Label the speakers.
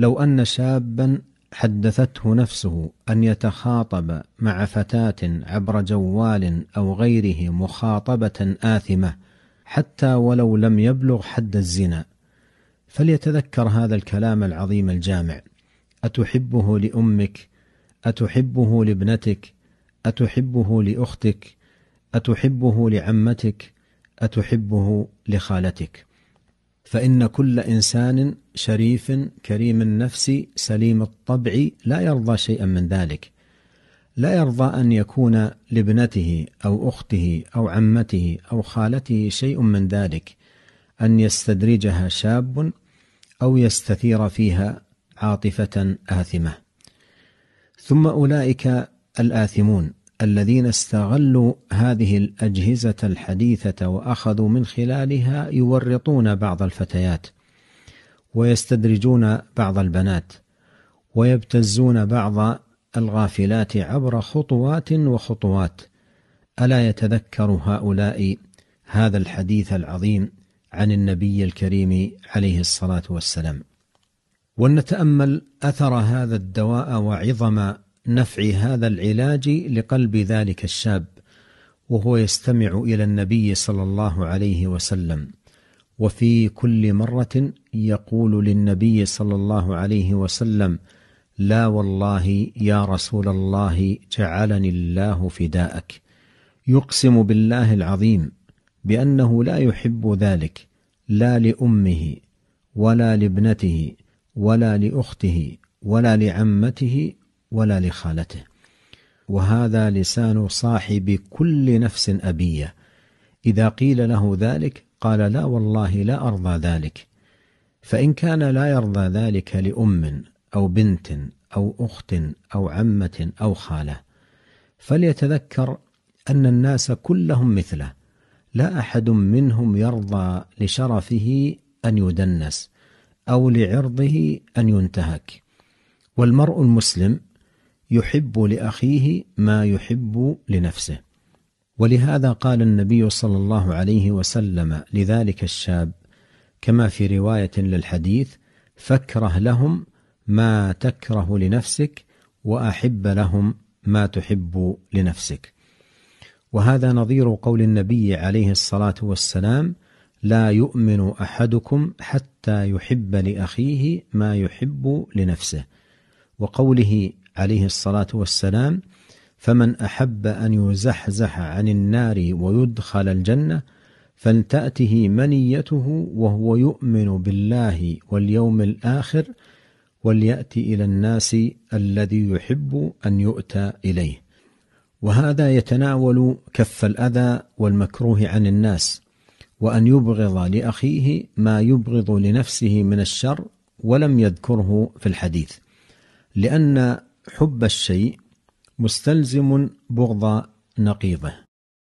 Speaker 1: لو أن شابا حدثته نفسه أن يتخاطب مع فتاة عبر جوال أو غيره مخاطبة آثمة حتى ولو لم يبلغ حد الزنا، فليتذكر هذا الكلام العظيم الجامع: أتحبه لأمك؟ أتحبه لابنتك؟ أتحبه لأختك؟ أتحبه لعمتك؟ أتحبه لخالتك؟ فإن كل إنسان شريف كريم النفس سليم الطبع لا يرضى شيئا من ذلك، لا يرضى أن يكون لابنته أو أخته أو عمته أو خالته شيء من ذلك، أن يستدرجها شاب أو يستثير فيها عاطفة آثمة. ثم أولئك الآثمون الذين استغلوا هذه الأجهزة الحديثة وأخذوا من خلالها يورطون بعض الفتيات ويستدرجون بعض البنات ويبتزون بعض الغافلات عبر خطوات وخطوات. ألا يتذكر هؤلاء هذا الحديث العظيم عن النبي الكريم عليه الصلاة والسلام؟ ولنتأمل أثر هذا الدواء وعظم نفع هذا العلاج لقلب ذلك الشاب وهو يستمع إلى النبي صلى الله عليه وسلم، وفي كل مرة يقول للنبي صلى الله عليه وسلم: لا والله يا رسول الله جعلني الله فداءك، يقسم بالله العظيم بأنه لا يحب ذلك، لا لأمه ولا لابنته ولا لأخته ولا لعمته ولا لخالته. وهذا لسان صاحب كل نفس أبية، إذا قيل له ذلك قال: لا والله لا أرضى ذلك. فإن كان لا يرضى ذلك لأم أو بنت أو أخت أو عمة أو خالة، فليتذكر أن الناس كلهم مثله، لا أحد منهم يرضى لشرفه أن يدنس أو لعرضه أن ينتهك. والمرء المسلم يحب لأخيه ما يحب لنفسه. ولهذا قال النبي صلى الله عليه وسلم لذلك الشاب كما في رواية للحديث: فاكره لهم ما تكره لنفسك وأحب لهم ما تحب لنفسك. وهذا نظير قول النبي عليه الصلاة والسلام: لا يؤمن أحدكم حتى يحب لأخيه ما يحب لنفسه. وقوله عليه الصلاة والسلام: فمن أحب أن يزحزح عن النار ويدخل الجنة فلتأته منيته وهو يؤمن بالله واليوم الآخر وليأتي إلى الناس الذي يحب أن يؤتى إليه. وهذا يتناول كف الأذى والمكروه عن الناس، وأن يبغض لأخيه ما يبغض لنفسه من الشر، ولم يذكره في الحديث، لأن حب الشيء مستلزم بغض نقيضه.